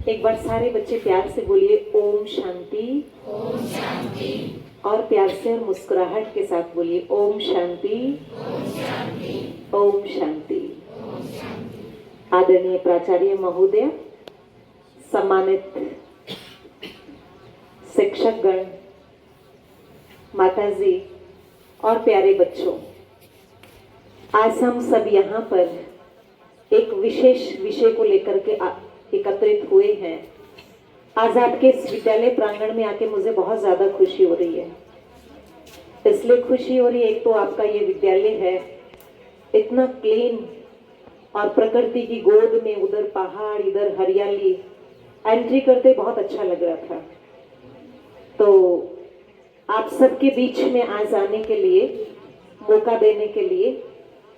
एक बार सारे बच्चे प्यार से बोलिए ओम शांति। ओम शांति। और प्यार से और मुस्कुराहट के साथ बोलिए ओम शांति। ओम शांति। ओम शांति। ओम शांति। आदरणीय प्राचार्य महोदय, सम्मानित शिक्षकगण, माताजी और प्यारे बच्चों, आज हम सब यहाँ पर एक विशेष विषय को लेकर के एकत्रित हुए हैं। आज आपके इस विद्यालय प्रांगण में आके मुझे बहुत ज्यादा खुशी हो रही है। इसलिए खुशी हो रही है, एक तो आपका ये विद्यालय है इतना क्लीन और प्रकृति की गोद में, उधर पहाड़ इधर हरियाली, एंट्री करते बहुत अच्छा लग रहा था। तो आप सबके बीच में आज आने के लिए, मौका देने के लिए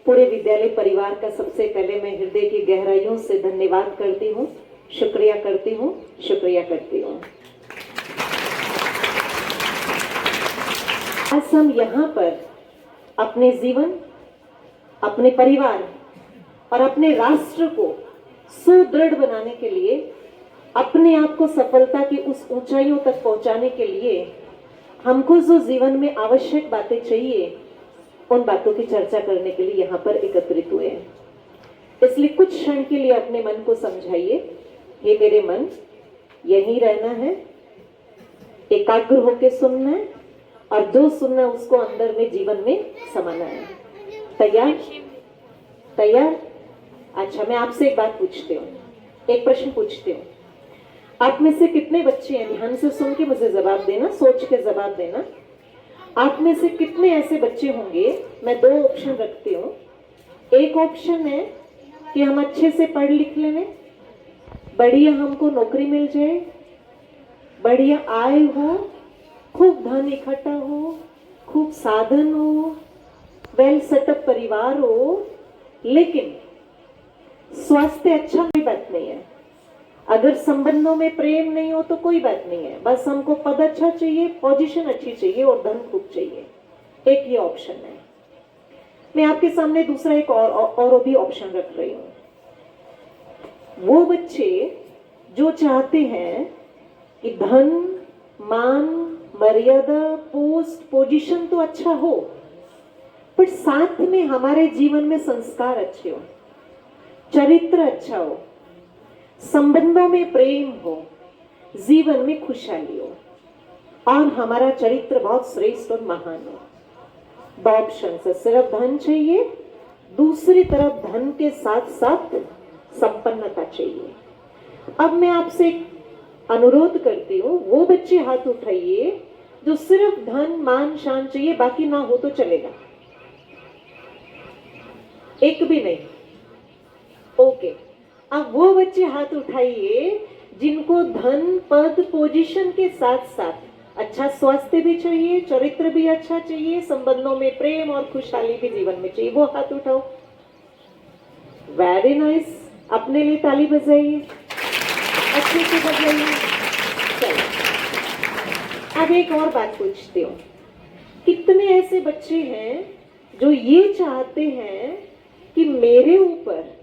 पूरे विद्यालय परिवार का सबसे पहले मैं हृदय की गहराइयों से धन्यवाद करती हूँ, शुक्रिया करती हूँ, शुक्रिया करती हूँ। आज हम यहाँ पर अपने जीवन, अपने परिवार और अपने राष्ट्र को सुदृढ़ बनाने के लिए, अपने आप को सफलता की उस ऊंचाइयों तक पहुंचाने के लिए हमको जो जीवन में आवश्यक बातें चाहिए, उन बातों की चर्चा करने के लिए यहाँ पर एकत्रित हुए हैं। इसलिए कुछ क्षण के लिए अपने मन को समझाइए, हे मेरे मन, यहीं रहना है, एकाग्र होकर सुनना है और जो सुनना उसको अंदर में जीवन में समाना है। तैयार? तैयार? अच्छा, मैं आपसे एक बात पूछती हूँ, एक प्रश्न पूछती हूँ। आप में से कितने बच्चे हैं, ध्यान से सुन के मुझे जवाब देना, सोच के जवाब देना। आप में से कितने ऐसे बच्चे होंगे, मैं दो ऑप्शन रखती हूँ। एक ऑप्शन है कि हम अच्छे से पढ़ लिख लें, बढ़िया हमको नौकरी मिल जाए, बढ़िया आय हो, खूब धन इकट्ठा हो, खूब साधन हो, वेल सेटअप परिवार हो, लेकिन स्वास्थ्य अच्छा कोई बात नहीं है। अगर संबंधों में प्रेम नहीं हो तो कोई बात नहीं है, बस हमको पद अच्छा चाहिए, पोजीशन अच्छी चाहिए और धन खूब चाहिए। एक ये ऑप्शन है। मैं आपके सामने दूसरा एक और भी ऑप्शन रख रही हूँ। वो बच्चे जो चाहते हैं कि धन, मान, मर्यादा, पोस्ट, पोजीशन तो अच्छा हो, पर साथ में हमारे जीवन में संस्कार अच्छे हो, चरित्र अच्छा हो, संबंधों में प्रेम हो, जीवन में खुशहाली हो और हमारा चरित्र बहुत श्रेष्ठ और महान हो। दो ऑप्शन है, सिर्फ धन चाहिए, दूसरी तरफ धन के साथ साथ संपन्नता चाहिए। अब मैं आपसे अनुरोध करती हूँ, वो बच्चे हाथ उठाइए जो सिर्फ धन, मान, शान चाहिए, बाकी ना हो तो चलेगा। एक भी नहीं? ओके। अब वो बच्चे हाथ उठाइए जिनको धन, पद, पोजीशन के साथ साथ अच्छा स्वास्थ्य भी चाहिए, चरित्र भी अच्छा चाहिए, संबंधों में प्रेम और खुशहाली भी जीवन में चाहिए। वो हाथ उठाओ। Very nice. अपने लिए ताली बजाइए, अच्छे से बजाइए। चलो, अब एक और बात पूछती हूँ। कितने ऐसे बच्चे हैं जो ये चाहते हैं कि मेरे ऊपर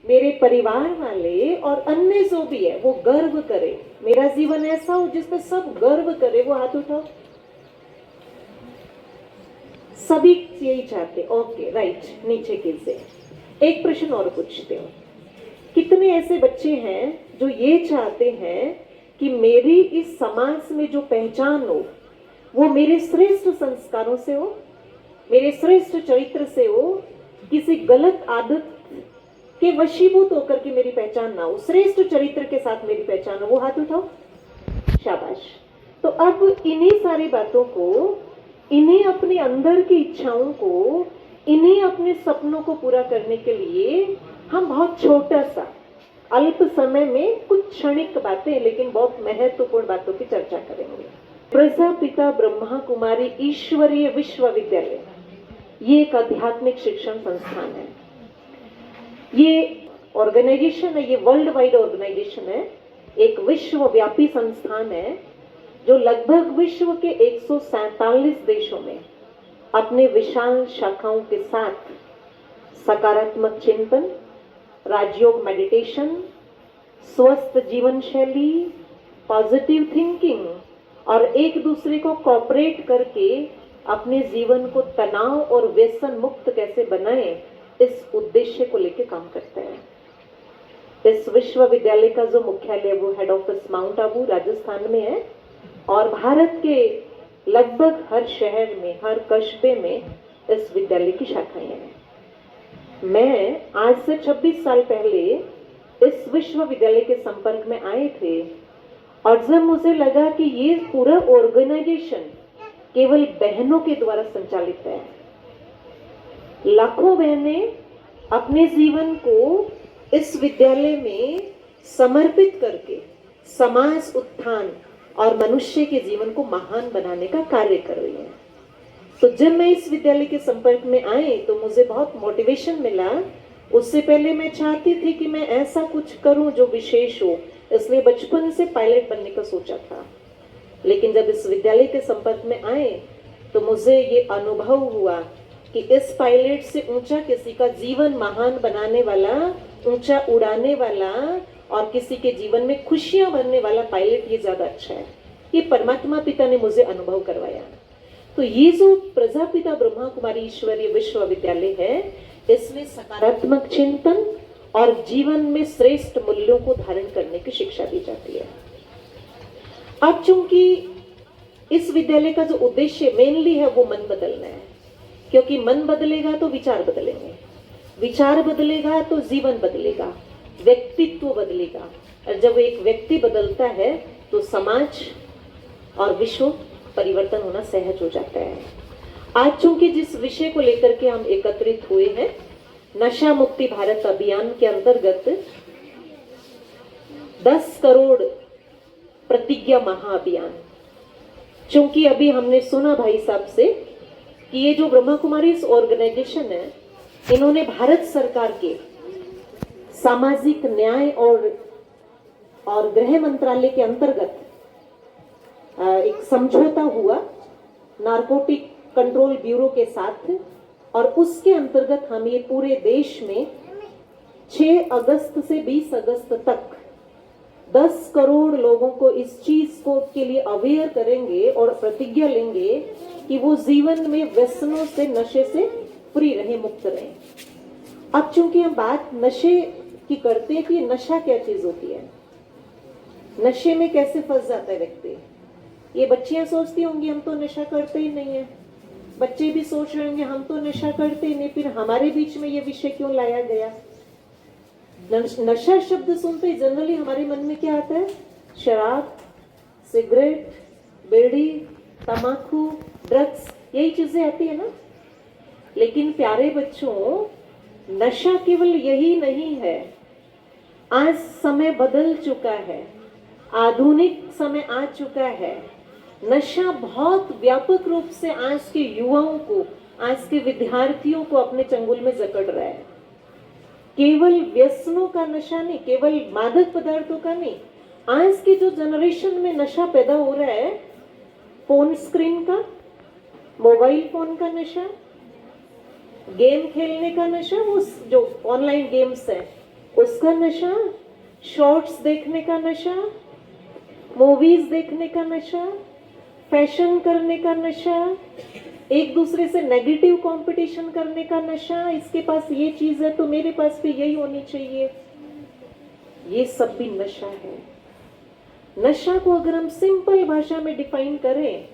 मेरे परिवार वाले और अन्य जो भी है वो गर्व करे, मेरा जीवन ऐसा हो जिस पर सब गर्व करे? वो हाथ उठाओ। सभी यही चाहते? ओके, राइट, नीचे कीजिए। एक प्रश्न और पूछते हो। कितने ऐसे बच्चे हैं जो ये चाहते हैं कि मेरी इस समाज में जो पहचान हो वो मेरे श्रेष्ठ संस्कारों से हो, मेरे श्रेष्ठ चरित्र से हो, किसी गलत आदत के वशीभूत होकर के मेरी पहचान ना हो, श्रेष्ठ चरित्र के साथ मेरी पहचान हो? वो हाथ उठाओ। शाबाश। तो अब इन्हीं सारी बातों को, इन्हीं अपने अंदर की इच्छाओं को, इन्हीं अपने सपनों को पूरा करने के लिए हम बहुत छोटा सा, अल्प समय में कुछ क्षणिक बातें लेकिन बहुत महत्वपूर्ण बातों की चर्चा करेंगे। प्रजापिता ब्रह्मा कुमारी ईश्वरीय विश्वविद्यालय, ये एक आध्यात्मिक शिक्षण संस्थान है। ये ऑर्गेनाइजेशन है, ये वर्ल्ड वाइड ऑर्गेनाइजेशन है, एक विश्वव्यापी संस्थान है जो लगभग विश्व के 147 देशों में अपने विशाल शाखाओं के साथ सकारात्मक चिंतन, राजयोग मेडिटेशन, स्वस्थ जीवन शैली, पॉजिटिव थिंकिंग और एक दूसरे को कोऑपरेट करके अपने जीवन को तनाव और व्यसन मुक्त कैसे बनाएं, इस उद्देश्य को लेकर काम करते हैं। इस विश्वविद्यालय का जो मुख्यालय वो head office mount Abu Rajasthan में है और भारत के लगभग हर शहर में, हर कस्बे में इस विद्यालय की शाखाएं हैं। मैं आज से 26 साल पहले इस विश्वविद्यालय के संपर्क में आए थे और जब मुझे लगा कि ये पूरा ऑर्गेनाइजेशन केवल बहनों के द्वारा संचालित है, लाखों बहनें अपने जीवन को इस विद्यालय में समर्पित करके समाज उत्थान और मनुष्य के जीवन को महान बनाने का कार्य कर रही हैं। तो जब मैं इस विद्यालय के संपर्क में आई तो मुझे बहुत मोटिवेशन मिला। उससे पहले मैं चाहती थी कि मैं ऐसा कुछ करूं जो विशेष हो, इसलिए बचपन से पायलट बनने का सोचा था। लेकिन जब इस विद्यालय के संपर्क में आए तो मुझे ये अनुभव हुआ कि इस पायलट से ऊंचा किसी का जीवन महान बनाने वाला, ऊंचा उड़ाने वाला और किसी के जीवन में खुशियां भरने वाला पायलट ये ज्यादा अच्छा है। ये परमात्मा पिता ने मुझे अनुभव करवाया। तो ये जो प्रजापिता ब्रह्मा कुमारी ईश्वरीय विश्वविद्यालय है, इसमें सकारात्मक चिंतन और जीवन में श्रेष्ठ मूल्यों को धारण करने की शिक्षा दी जाती है। अब चूंकि इस विद्यालय का जो उद्देश्य मेनली है वो मन बदलना है, क्योंकि मन बदलेगा तो विचार बदलेंगे, विचार बदलेगा तो जीवन बदलेगा, व्यक्तित्व बदलेगा, और जब एक व्यक्ति बदलता है तो समाज और विश्व परिवर्तन होना सहज हो जाता है। आज चूंकि जिस विषय को लेकर के हम एकत्रित हुए हैं, नशा मुक्ति भारत अभियान के अंतर्गत 10 करोड़ प्रतिज्ञा महाअभियान, चूंकि अभी हमने सुना भाई साहब से कि ये जो ब्रह्मा कुमारी इस ऑर्गेनाइजेशन है, इन्होंने भारत सरकार के सामाजिक न्याय और गृह मंत्रालय के अंतर्गत एक समझौता हुआ नारकोटिक कंट्रोल ब्यूरो के साथ, और उसके अंतर्गत हम ये पूरे देश में 6 अगस्त से 20 अगस्त तक 10 करोड़ लोगों को इस चीज को के लिए अवेयर करेंगे और प्रतिज्ञा लेंगे कि वो जीवन में व्यसनों से, नशे से फ्री रहे, मुक्त रहे। अब चूंकि हम बात नशे की करते हैं कि नशा क्या चीज होती है, नशे में कैसे फंस जाता है व्यक्ति। ये बच्चियां सोचती होंगी हम तो नशा करते ही नहीं है, बच्चे भी सोच रहे होंगे हम तो नशा करते ही नहीं, फिर हमारे बीच में ये विषय क्यों लाया गया। नशा शब्द सुनते ही जनरली हमारे मन में क्या आता है? शराब, सिगरेट, बीड़ी, तंबाकू, ड्रग्स, यही चीजें आती है ना। लेकिन प्यारे बच्चों, नशा केवल यही नहीं है। आज समय बदल चुका है, आधुनिक समय आ चुका है। नशा बहुत व्यापक रूप से आज के युवाओं को, आज के विद्यार्थियों को अपने चंगुल में जकड़ रहा है। केवल व्यसनों का नशा नहीं, केवल मादक पदार्थों का नहीं, आज की जो जनरेशन में नशा पैदा हो रहा है, फोन स्क्रीन का, मोबाइल फोन का नशा, गेम खेलने का नशा, उस जो ऑनलाइन गेम्स है उसका नशा, शॉर्ट्स देखने का नशा, मूवीज देखने का नशा, फैशन करने का नशा, एक दूसरे से नेगेटिव कंपटीशन करने का नशा। इसके पास ये चीज है तो मेरे पास भी यही होनी चाहिए, ये सब भी नशा है। नशा को अगर हम सिंपल भाषा में डिफाइन करें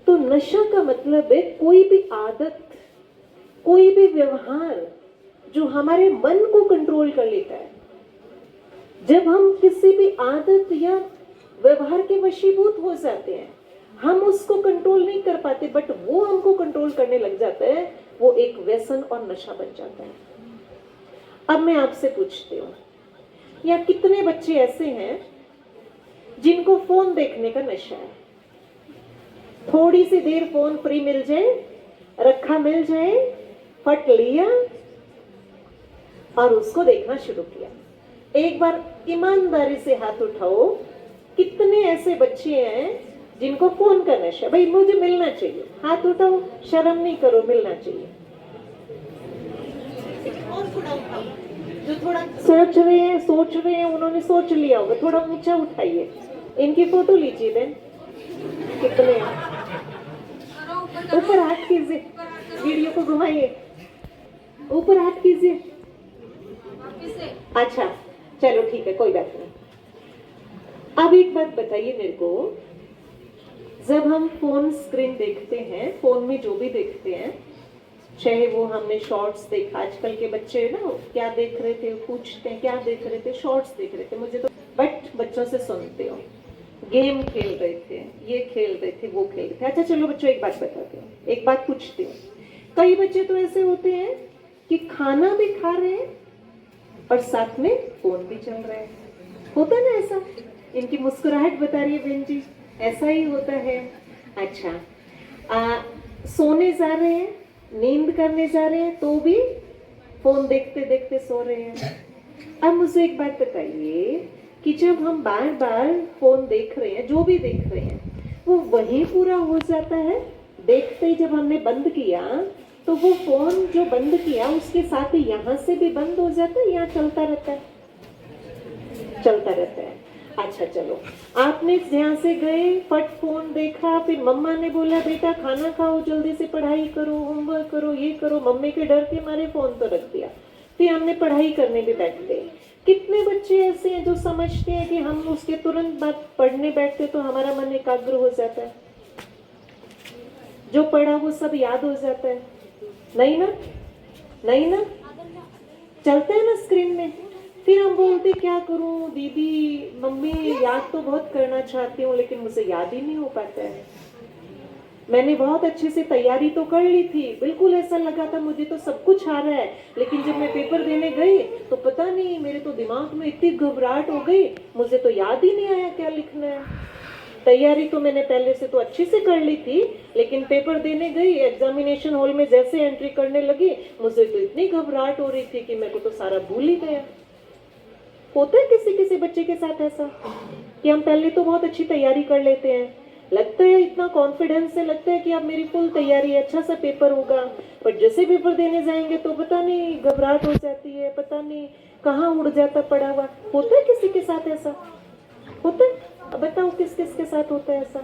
तो नशा का मतलब है कोई भी आदत, कोई भी व्यवहार जो हमारे मन को कंट्रोल कर लेता है। जब हम किसी भी आदत या व्यवहार के वशीभूत हो जाते हैं, हम उसको कंट्रोल नहीं कर पाते, बट वो हमको कंट्रोल करने लग जाता है, वो एक व्यसन और नशा बन जाता है। अब मैं आपसे पूछती हूँ, या कितने बच्चे ऐसे हैं जिनको फोन देखने का नशा है? थोड़ी सी देर फोन फ्री मिल जाए, रखा मिल जाए, फट लिया और उसको देखना शुरू किया। एक बार ईमानदारी से हाथ उठाओ, कितने ऐसे बच्चे हैं जिनको फोन का नशा? भाई मुझे मिलना चाहिए, हाथ उठाओ, शर्म नहीं करो, मिलना चाहिए। और थोड़ा उठाओ, जो थोड़ा सोच रहे हैं उन्होंने सोच लिया होगा, थोड़ा ऊंचा उठाइए, इनकी फोटो लीजिए बहन। कितने हैं? ऊपर हाथ कीजिए, वीडियो को घुमाइए, ऊपर हाथ कीजिए। अच्छा चलो ठीक है, कोई बात नहीं। अब एक बात बताइए मेरे को, जब हम फोन स्क्रीन देखते हैं, फोन में जो भी देखते हैं, चाहे वो हमने शॉर्ट्स देखा, आजकल के बच्चे ना क्या देख रहे थे पूछते हैं, क्या देख रहे थे, शॉर्ट्स देख रहे थे, मुझे तो बट बच्चों से सुनते हो गेम खेल रहे थे, ये खेल रहे थे, वो खेल रहे थे। अच्छा चलो बच्चों एक बात बताती हूँ, एक बात पूछती हूँ। कई बच्चे तो ऐसे होते हैं कि खाना भी खा रहे हैं और साथ में फोन भी चल रहा है, होता है ना ऐसा? इनकी मुस्कुराहट बता रही है बहन जी, ऐसा ही होता है। अच्छा सोने जा रहे हैं, नींद करने जा रहे हैं, तो भी फोन देखते देखते सो रहे हैं। अब मुझे एक बात बताइए कि जब हम बार बार फोन देख रहे हैं, जो भी देख रहे हैं, वो वही पूरा हो जाता है? देखते ही जब हमने बंद किया तो वो फोन जो बंद किया उसके साथ ही यहाँ से भी बंद हो जाता है, यहाँ चलता रहता है? चलता रहता है। अच्छा चलो, आपने यहाँ से गए, फट फोन देखा, फिर मम्मा ने बोला बेटा खाना खाओ, जल्दी से पढ़ाई करो, होमवर्क करो, ये करो, मम्मी के डर के मारे फोन तो रख दिया, फिर हमने पढ़ाई करने भी बैठ गए। कितने बच्चे ऐसे हैं जो समझते हैं कि हम उसके तुरंत बाद पढ़ने बैठते तो हमारा मन एकाग्र हो जाता है, जो पढ़ा वो सब याद हो जाता है? नहीं ना, नहीं ना, चलता है ना स्क्रीन में। फिर हम बोलते क्या करूं दीदी, मम्मी याद तो बहुत करना चाहती हूँ लेकिन मुझे याद ही नहीं हो पाता है। मैंने बहुत अच्छे से तैयारी तो कर ली थी, बिल्कुल ऐसा लगा था मुझे तो सब कुछ आ रहा है, लेकिन जब मैं पेपर देने गई तो पता नहीं मेरे तो दिमाग में इतनी घबराहट हो गई, मुझे तो याद ही नहीं आया क्या लिखना है। तैयारी तो मैंने पहले से तो अच्छे से कर ली थी, लेकिन पेपर देने गई, एग्जामिनेशन हॉल में जैसे एंट्री करने लगी, मुझे तो इतनी घबराहट हो रही थी कि मेरे को तो सारा भूल ही गया। होता है किसी किसी बच्चे के साथ ऐसा कि हम पहले तो बहुत अच्छी तैयारी कर लेते हैं, लगता है इतना कॉन्फिडेंस से, लगता है कि अब मेरी फुल तैयारी है, अच्छा सा पेपर होगा, पर जैसे पेपर देने जाएंगे तो पता नहीं घबराहट हो जाती है, पता नहीं कहाँ उड़ जाता पड़ा हुआ। होता है किसी के साथ ऐसा? होता है? अब बताओ किस किस के साथ होता है ऐसा?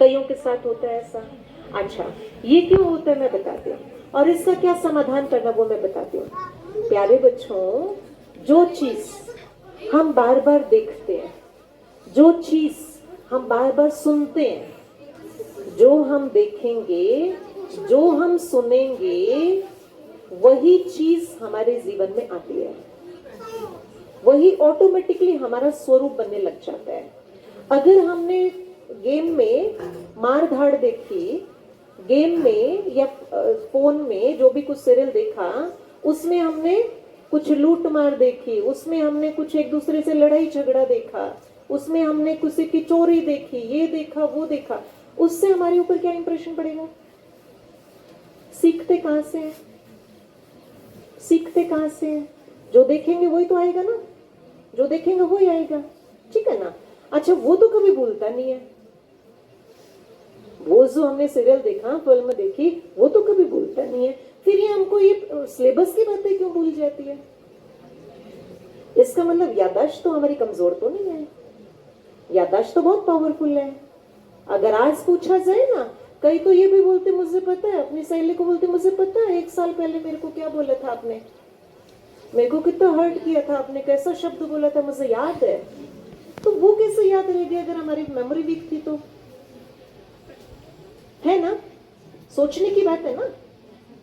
कईयों के साथ होता है ऐसा। अच्छा ये क्यों होता है मैं बताती हूँ, और इसका क्या समाधान करना वो मैं बताती हूँ। प्यारे बच्चों, जो चीज हम बार बार देखते हैं, जो चीज हम बार बार सुनते हैं, जो हम देखेंगे, जो हम सुनेंगे, वही चीज हमारे जीवन में आती है, वही ऑटोमेटिकली हमारा स्वरूप बनने लग जाता है। अगर हमने गेम में मार धाड़ देखी, गेम में या फोन में जो भी कुछ सीरियल देखा, उसमें हमने कुछ लूट मार देखी, उसमें हमने कुछ एक दूसरे से लड़ाई झगड़ा देखा, उसमें हमने किसी की चोरी देखी, ये देखा वो देखा, उससे हमारे ऊपर क्या इंप्रेशन पड़ेगा? सीखते कहां से हैं? सीखते कहां से हैं? जो देखेंगे वही तो आएगा ना, जो देखेंगे वही आएगा, ठीक है ना? अच्छा वो तो कभी भूलता नहीं है, वो जो हमने सीरियल देखा, फिल्म देखी, वो तो कभी भूलता नहीं है। फिर ये हमको ये सिलेबस की बातें क्यों भूल जाती है? इसका मतलब याददाश्त तो हमारी कमजोर तो नहीं है, याददाश्त तो बहुत पावरफुल है। अगर आज पूछा जाए ना, कई तो ये भी बोलते मुझे पता है, अपनी सहेली को बोलते मुझे पता है 1 साल पहले मेरे को क्या बोला था आपने, मेरे को कितना हर्ट किया था आपने, कैसा शब्द बोला था मुझे याद है। तो वो कैसे याद रहेगी अगर हमारी मेमोरी वीक थी तो? है ना, सोचने की बात है ना।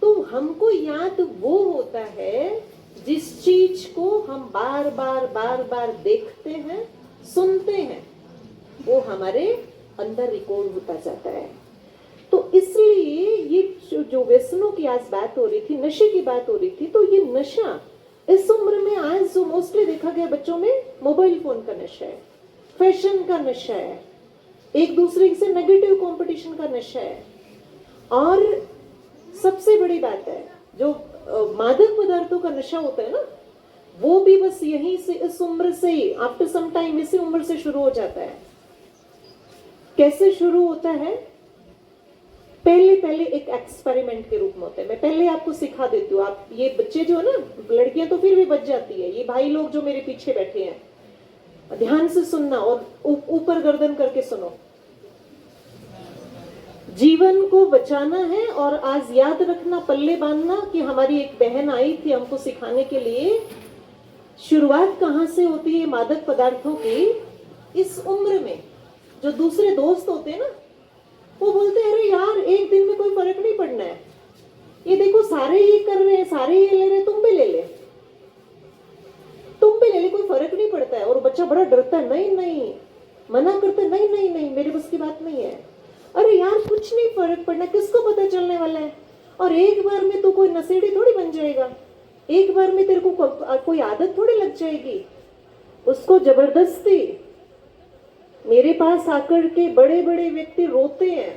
तो हमको याद वो होता है जिस चीज को हम बार बार बार बार देखते हैं, सुनते हैं, वो हमारे अंदर रिकॉर्ड होता जाता है। तो इसलिए ये जो व्यसनों की आज बात हो रही थी, नशे की बात हो रही थी, तो ये नशा इस उम्र में आज जो मोस्टली देखा गया बच्चों में, मोबाइल फोन का नशा है, फैशन का नशा है, एक दूसरे से नेगेटिव कंपटीशन का नशा है, और सबसे बड़ी बात है जो मादक पदार्थों का नशा होता है ना, वो भी बस यहीं से, इस उम्र से ही, आफ्टर सम टाइम इसी उम्र से शुरू हो जाता है। कैसे शुरू होता है? पहले पहले एक एक्सपेरिमेंट के रूप में होते हैं। मैं पहले आपको सिखा देती हूँ। आप ये बच्चे जो है ना, लड़कियां तो फिर भी बच जाती है, ये भाई लोग जो मेरे पीछे बैठे हैं, ध्यान से सुनना और ऊपर गर्दन करके सुनो। जीवन को बचाना है और आज याद रखना, पल्ले बांधना कि हमारी एक बहन आई थी हमको सिखाने के लिए। शुरुआत कहाँ से होती है मादक पदार्थों की? इस उम्र में जो दूसरे दोस्त होते हैं ना, वो बोलते हैं अरे यार एक दिन में कोई फर्क नहीं पड़ना है, ये देखो सारे ये कर रहे हैं, सारे ये ले रहे हैं, तुम भी ले ले, तुम भी ले ले, कोई फर्क नहीं पड़ता है। और बच्चा बड़ा डरता है, नहीं नहीं, मना करता है, नहीं नहीं नहीं मेरे बस की बात नहीं है। अरे यार कुछ नहीं फर्क पड़ना, किसको पता चलने वाला है, और एक बार में तो कोई नशेड़ी थोड़ी बन जाएगा, एक बार में तेरे को कोई आदत थोड़ी लग जाएगी। उसको जबरदस्ती, मेरे पास आकर के बड़े बड़े व्यक्ति रोते हैं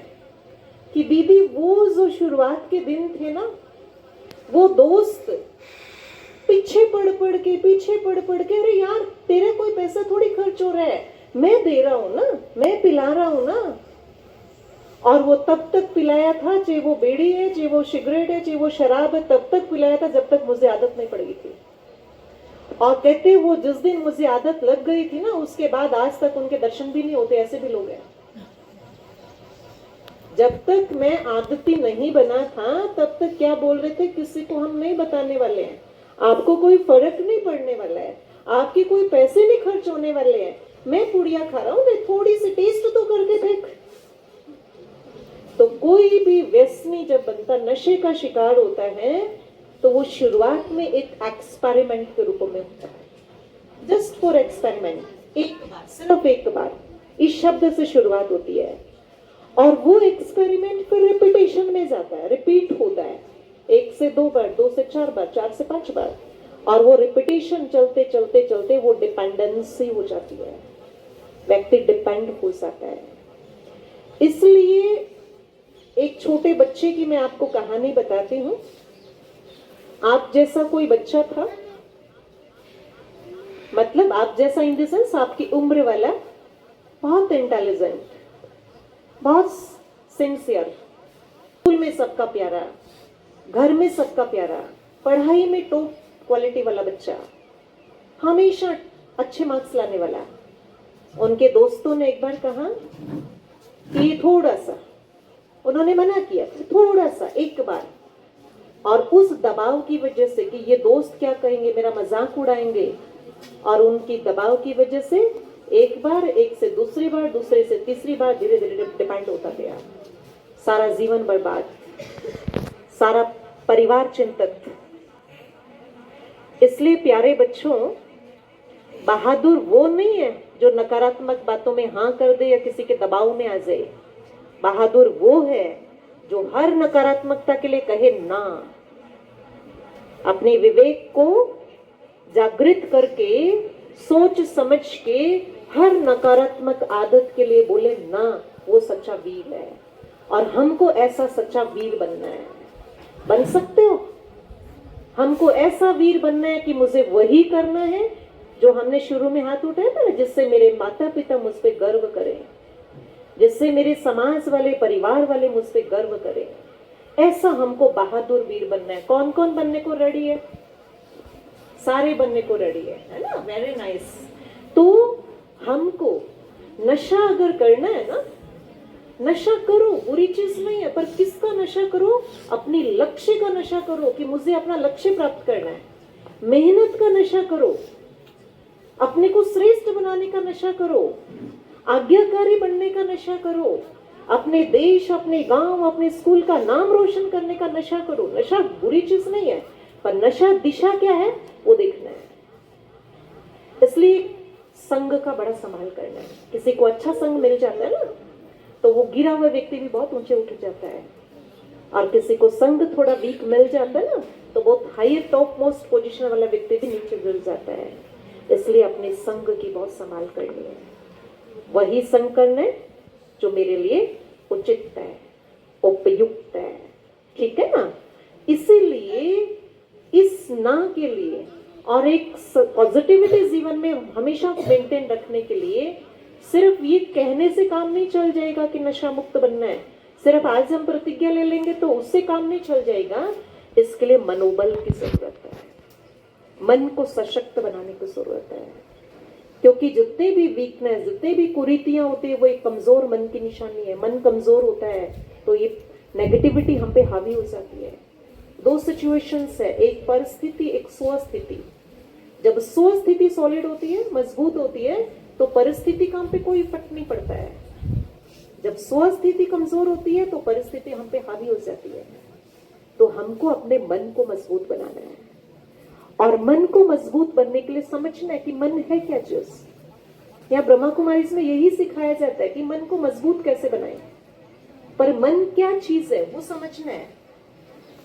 कि दीदी वो जो शुरुआत के दिन थे ना, वो दोस्त पीछे पड़ पड़ के अरे यार तेरा कोई पैसा थोड़ी खर्च हो रहा है, मैं दे रहा हूं ना, मैं पिला रहा हूं ना। और वो तब तक पिलाया था, चाहे वो बीड़ी है, चाहे वो सिगरेट है, चाहे वो शराब है, तब तक पिलाया था जब तक मुझे आदत नहीं पड़ गई थी। और कहते वो जिस दिन मुझे आदत लग गई थी ना, उसके बाद आज तक उनके दर्शन भी नहीं होते, ऐसे भी लोग हैं। जब तक मैं आदती नहीं बना था तब तक क्या बोल रहे थे, किसी को हम नहीं बताने वाले हैं, आपको कोई फर्क नहीं पड़ने वाला है, आपके कोई पैसे नहीं खर्च होने वाले हैं, मैं पुड़िया खा रहा हूं, मैं थोड़ी सी टेस्ट तो करके देख। तो कोई भी व्यसनी जब बनता, नशे का शिकार होता है, तो वो शुरुआत में एक एक्सपेरिमेंट के रूप में होता है, जस्ट फॉर एक्सपेरिमेंट, एक बार, सिर्फ एक बार इस शब्द से शुरुआत होती है। और वो एक्सपेरिमेंट फिर रिपीटेशन में जाता है, रिपीट होता है, 1 से 2 बार, 2 से 4 बार, 4 से 5 बार, और वो रिपीटेशन चलते चलते चलते वो डिपेंडेंसी हो जाती है, व्यक्ति डिपेंड हो जाता है। इसलिए एक छोटे बच्चे की मैं आपको कहानी बताती हूँ। आप जैसा कोई बच्चा था, मतलब आप जैसा इन द सेंस आपकी उम्र वाला, बहुत इंटेलिजेंट, बहुत सिंसियर, स्कूल में सबका प्यारा, घर में सबका प्यारा, पढ़ाई में टॉप क्वालिटी वाला बच्चा, हमेशा अच्छे मार्क्स लाने वाला। उनके दोस्तों ने एक बार कहा कि थोड़ा सा, उन्होंने मना किया, थोड़ा सा, एक बार, और उस दबाव की वजह से कि ये दोस्त क्या कहेंगे, मेरा मजाक उड़ाएंगे, और उनकी दबाव की वजह से एक बार, एक से दूसरी बार, दूसरे से तीसरी बार, धीरे धीरे डिपेंड होता गया। सारा जीवन बर्बाद, सारा परिवार चिंतित। इसलिए प्यारे बच्चों, बहादुर वो नहीं है जो नकारात्मक बातों में हाँ कर दे या किसी के दबाव में आ जाए। बहादुर वो है जो हर नकारात्मकता के लिए कहे ना, अपने विवेक को जागृत करके सोच समझ के हर नकारात्मक आदत के लिए बोले ना, वो सच्चा वीर है। और हमको ऐसा सच्चा वीर बनना है। बन सकते हो? हमको ऐसा वीर बनना है कि मुझे वही करना है जो हमने शुरू में हाथ उठाया था ना, जिससे मेरे माता पिता मुझ पे गर्व करें, जिससे मेरे समाज वाले, परिवार वाले मुझ पे गर्व करें। ऐसा हमको बहादुर वीर बनना है। कौन कौन बनने को रेडी है? सारे बनने को रेडी है ना? Very nice. तो हमको नशा अगर करना है ना, नशा करो, बुरी चीज नहीं है, पर किसका नशा करो? अपनी लक्ष्य का नशा करो कि मुझे अपना लक्ष्य प्राप्त करना है। मेहनत का नशा करो, अपने को श्रेष्ठ बनाने का नशा करो, आज्ञाकारी बनने का नशा करो, अपने देश, अपने गांव, अपने स्कूल का नाम रोशन करने का नशा करो। नशा बुरी चीज नहीं है, पर नशा दिशा क्या है वो देखना है। इसलिए संग का बड़ा संभाल करना है। किसी को अच्छा संग मिल जाता है ना, तो वो गिरा हुआ व्यक्ति भी बहुत ऊंचे उठ जाता है, और किसी को संग थोड़ा वीक मिल जाता है ना, तो बहुत हायर टॉप मोस्ट पोजीशन वाला व्यक्ति भी नीचे गिर जाता है। इसलिए अपने संग की बहुत संभाल करनी है। वही संग करना है जो मेरे लिए उचित है, उपयुक्त है, ठीक है ना? इसीलिए इस ना के लिए और एक पॉजिटिविटी जीवन में हमेशा मेंटेन रखने के लिए सिर्फ ये कहने से काम नहीं चल जाएगा कि नशा मुक्त बनना है। सिर्फ आज हम प्रतिज्ञा ले लेंगे तो उससे काम नहीं चल जाएगा। इसके लिए मनोबल की जरूरत है, मन को सशक्त बनाने की जरूरत है, क्योंकि जितने भी वीकनेस, जितने भी कुरीतियां होती है वो एक कमजोर मन की निशानी है। मन कमजोर होता है तो ये नेगेटिविटी हम पे हावी हो जाती है। दो सिचुएशंस है, एक परिस्थिति, एक स्वस्थिति। जब स्वस्थिति सॉलिड होती है, मजबूत होती है, तो परिस्थिति का हम पे कोई इफेक्ट नहीं पड़ता है। जब स्वस्थिति कमजोर होती है तो परिस्थिति हम पे हावी हो जाती है। तो हमको अपने मन को मजबूत बनाना है, और मन को मजबूत बनने के लिए समझना है कि मन है क्या चीज। यहाँ ब्रह्मा कुमारी में यही सिखाया जाता है कि मन को मजबूत कैसे बनाए, पर मन क्या चीज है वो समझना है।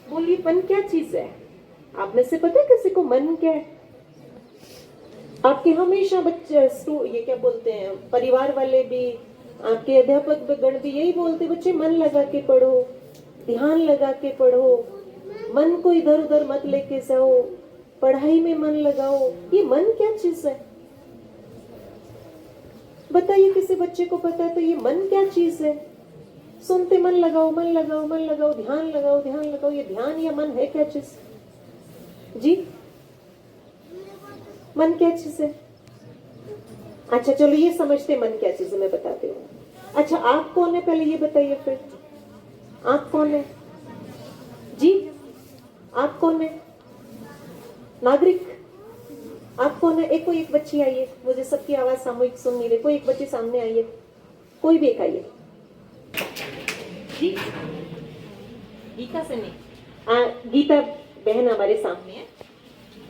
बोलिए, मन क्या चीज है? आप में से पता है किसी को मन क्या है? आपके हमेशा बच्चे ये क्या बोलते हैं, परिवार वाले भी, आपके अध्यापक गण भी यही बोलते, बच्चे मन लगा के पढ़ो, ध्यान लगा के पढ़ो, मन को इधर उधर मत लेके जाओ, पढ़ाई में मन लगाओ। ये मन क्या चीज है? बताइए, किसी बच्चे को पता है तो ये मन क्या चीज है? सुनते मन लगाओ, मन लगाओ, मन लगाओ, ध्यान लगाओ, ध्यान लगाओ। ये ध्यान या मन है क्या चीज जी? मन क्या चीज है? अच्छा चलो ये समझते मन क्या चीज है, मैं बताती हूँ। अच्छा, आप कौन है पहले ये बताइए, फिर आप कौन है जी? आप कौन है? नागरिक। आप कौन है? कोई एक बच्ची आइए, मुझे सबकी आवाज सामूहिक सुन नहीं रही। कोई एक बच्ची सामने आइए, कोई भी एक आइए जी। गीता से नहीं, गीता बहन हमारे सामने है,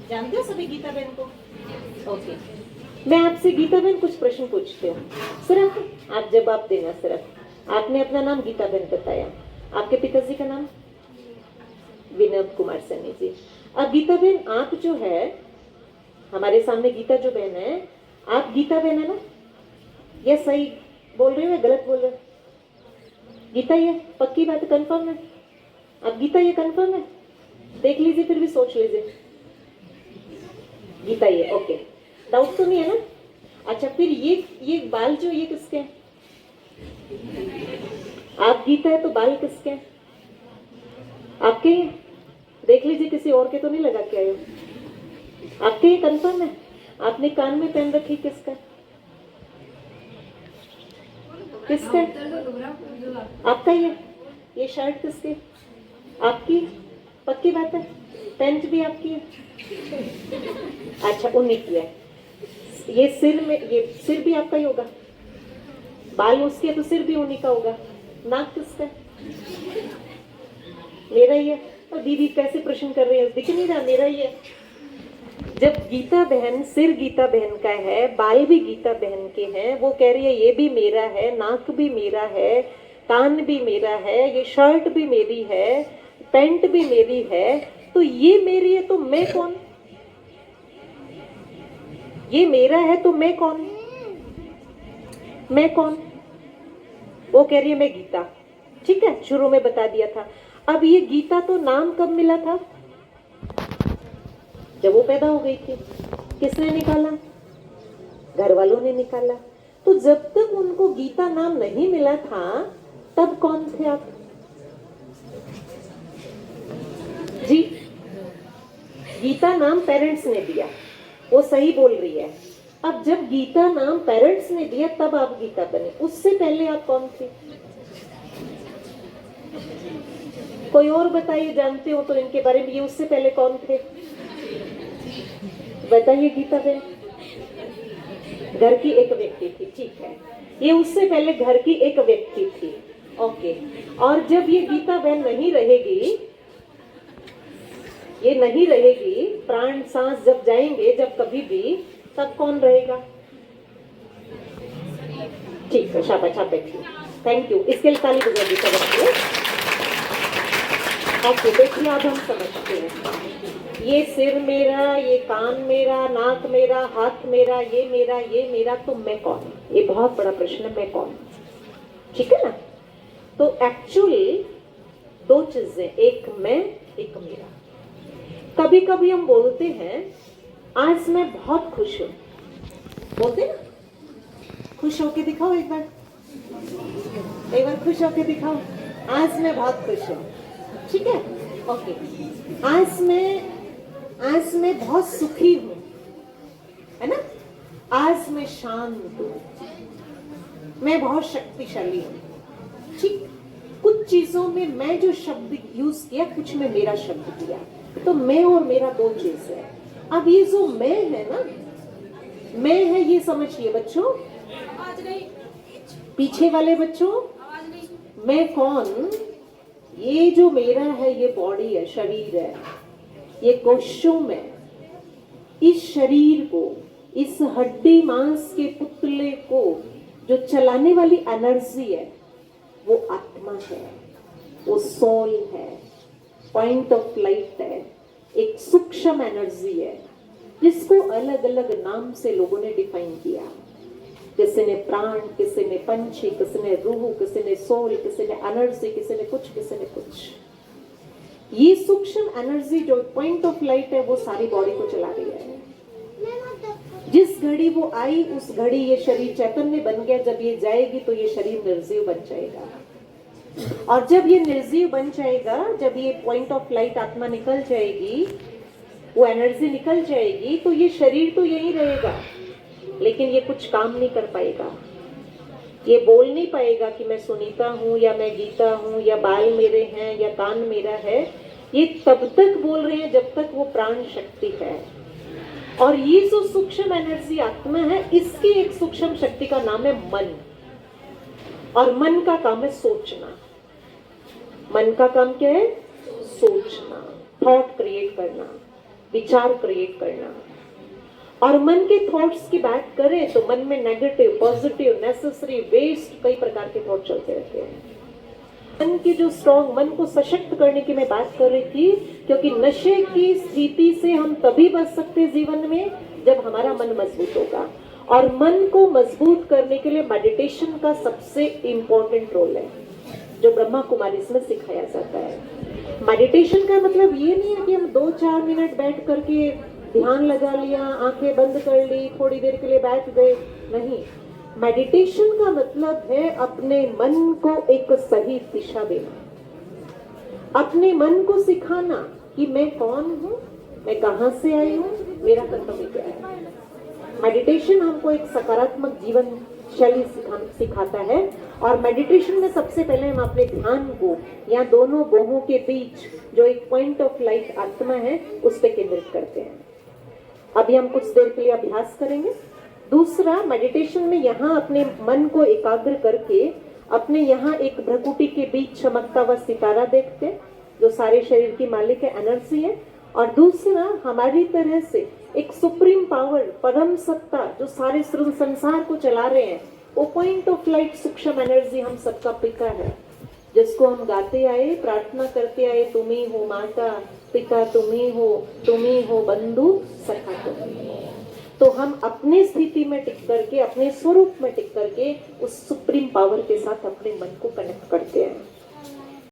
जानते हो सभी गीता बहन को? ओके, मैं आपसे गीता बहन कुछ प्रश्न पूछती हूँ, सिर्फ आप जवाब देना। सिर्फ आपने अपना नाम गीता बहन बताया, आपके पिताजी का नाम? विनोद कुमार सैनी जी। अब गीता बहन, आप जो है हमारे सामने, गीता जो बहन है, आप गीता बहन है ना? ये सही बोल रही हो या गलत बोल रहे हो? गीता ये पक्की बात है, कंफर्म है? आप गीता ये कंफर्म है? देख लीजिए, फिर भी सोच लीजिए। गीता ये, ओके, डाउट तो नहीं है ना? अच्छा, फिर ये बाल जो ये किसके हैं? आप गीता है तो बाल किसके हैं? आपके हैं? देख लीजिए, किसी और के तो नहीं लगा के आए हो। आपके ये कंफर्म है? आपने कान में पहन रखी, किसका? किसका? आपका ये शर्ट किसकी? आपकी? पक्की बात है? पैंट भी आपकी है? अच्छा, उन्हीं की है। ये सिर में, ये सिर भी आपका ही होगा? बाल उसके तो सिर भी उन्हीं का होगा। नाक किसका? मेरा ही है। और दीदी कैसे प्रश्न कर रही है, दिख नहीं रहा? मेरा ही है। जब गीता बहन, सिर गीता बहन का है, बाल भी गीता बहन के हैं, वो कह रही है ये भी मेरा है, नाक भी मेरा है, कान भी मेरा है, ये शर्ट भी मेरी है, पैंट भी मेरी है, तो ये मेरी है तो मैं कौन? ये मेरा है तो मैं कौन? मैं कौन? वो कह रही है मैं गीता। ठीक है, शुरू में बता दिया था। अब ये गीता तो नाम कब मिला था? जब वो पैदा हो गई थी। किसने निकाला? घर वालों ने निकाला। तो जब तक उनको गीता नाम नहीं मिला था, तब कौन थे आप जी? गीता नाम पेरेंट्स ने दिया, वो सही बोल रही है। अब जब गीता नाम पेरेंट्स ने दिया तब आप गीता बने, उससे पहले आप कौन थे? कोई और बताइए, जानते हो तो इनके बारे में। ये उससे पहले कौन थे बताइए गीता बहन? घर की एक व्यक्ति थी, ठीक है। ये उससे पहले घर की एक व्यक्ति थी, ओके। और जब ये गीता बहन नहीं रहेगी, ये नहीं रहेगी, प्राण सांस जब जाएंगे, जब कभी भी, तब कौन रहेगा? ठीक है, शाबाश, आप बैठिए। थैंक यू, इसके लिए ताली बजाइए सबके। ओके, देखिए अब हम समझते हैं। ये सिर मेरा, ये कान मेरा, नाक मेरा, हाथ मेरा, ये मेरा, ये मेरा, तो मैं कौन? ये बहुत बड़ा प्रश्न है, मैं कौन? ठीक है ना? तो एक्चुअली दो चीजें, एक मैं, एक मेरा। कभी कभी हम बोलते हैं आज मैं बहुत खुश हूं, बोलते ना? खुश होके दिखाओ एक बार, खुश होके दिखाओ। आज मैं बहुत खुश हूँ, ठीक है, ओके। आज मैं बहुत सुखी हूँ, है ना। आज मैं शांत हूँ, मैं बहुत शक्तिशाली हूँ, ठीक। कुछ चीजों में मैं जो शब्द यूज किया, कुछ में मेरा शब्द किया, तो मैं और मेरा दो चीज है। अब ये जो मैं है ना, मैं है, ये समझिए बच्चों, पीछे वाले बच्चों, मैं कौन, ये जो मेरा है, ये बॉडी है, शरीर है, ये कोशों में, इस शरीर को, इस हड्डी मांस के पुतले को जो चलाने वाली एनर्जी है, वो आत्मा है, वो सोल है, पॉइंट ऑफ लाइट है, एक सूक्ष्म एनर्जी है, जिसको अलग अलग नाम से लोगों ने डिफाइन किया। किसी ने प्राण, किसी ने पंछी, किसी ने रूह, किसी ने सोल, किसी ने एनर्जी, किसी ने कुछ। ये सूक्ष्म एनर्जी जो पॉइंट ऑफ लाइट है, वो सारी बॉडी को चला रही है। जिस घड़ी वो आई, उस घड़ी ये शरीर चैतन्य बन गया। जब ये जाएगी तो ये शरीर निर्जीव बन जाएगा, और जब ये निर्जीव बन जाएगा, जब ये पॉइंट ऑफ लाइट आत्मा निकल जाएगी, वो एनर्जी निकल जाएगी, तो ये शरीर तो यहीं रहेगा, लेकिन ये कुछ काम नहीं कर पाएगा। ये बोल नहीं पाएगा कि मैं सुनीता हूँ, या मैं गीता हूँ, या बाल मेरे हैं, या कान मेरा है। ये तब तक बोल रहे हैं जब तक वो प्राण शक्ति है। और ये जो सूक्ष्म एनर्जी आत्मा है, इसकी एक सूक्ष्म शक्ति का नाम है मन, और मन का काम है सोचना। मन का काम क्या है? सोचना, थॉट क्रिएट करना, विचार क्रिएट करना। और मन के थॉट्स की बात करें तो मन में नेगेटिव, पॉजिटिव, नेसेसरी, वेस्ट, कई प्रकार के थॉट चलते रहते हैं। मन की जो स्ट्रॉन्ग, मन को सशक्त करने की मैं बात कर रही थी, क्योंकि नशे की स्थिति से हम तभी बच सकते हैं जीवन में जब हमारा मन मजबूत होगा। और मन को मजबूत करने के लिए मेडिटेशन का सबसे इम्पोर्टेंट रोल है, जो ब्रह्मा कुमारी में सिखाया जाता है। मेडिटेशन का मतलब ये नहीं है कि हम 2-4 मिनट बैठ करके ध्यान लगा लिया, आंखें बंद कर ली, थोड़ी देर के लिए बैठ गए, नहीं। मेडिटेशन का मतलब है अपने मन को एक सही दिशा देना, अपने मन को सिखाना कि मैं कौन हूँ, मैं कहाँ से आई हूँ, मेरा कर्तव्य क्या है। मेडिटेशन हमको एक सकारात्मक जीवन शैली सिखाता है। और मेडिटेशन में सबसे पहले हम अपने ध्यान को या दोनों बाहों के बीच जो एक पॉइंट ऑफ लाइट आत्मा है, उस पर केंद्रित करते हैं। अभी हम कुछ देर के लिए अभ्यास करेंगे। दूसरा, मेडिटेशन में यहाँ अपने मन को एकाग्र करके अपने यहाँ एक भ्रकुटी के बीच चमकता हुआ सितारा देखते हैं, जो सारे शरीर की मालिक है, एनर्जी है। और दूसरा, हमारी तरह से एक सुप्रीम पावर, परम सत्ता, जो सारे संसार को चला रहे हैं, वो पॉइंट ऑफ लाइट सूक्ष्म एनर्जी हम सबका पिता है, जिसको हम गाते आए, प्रार्थना करते आए, तुम ही हो माता पिता, तुम ही हो बंधु सखा तुम ही हो। तो हम अपने स्थिति में टिक करके, अपने स्वरूप में टिक करके उस सुप्रीम पावर के साथ अपने मन को कनेक्ट करते हैं।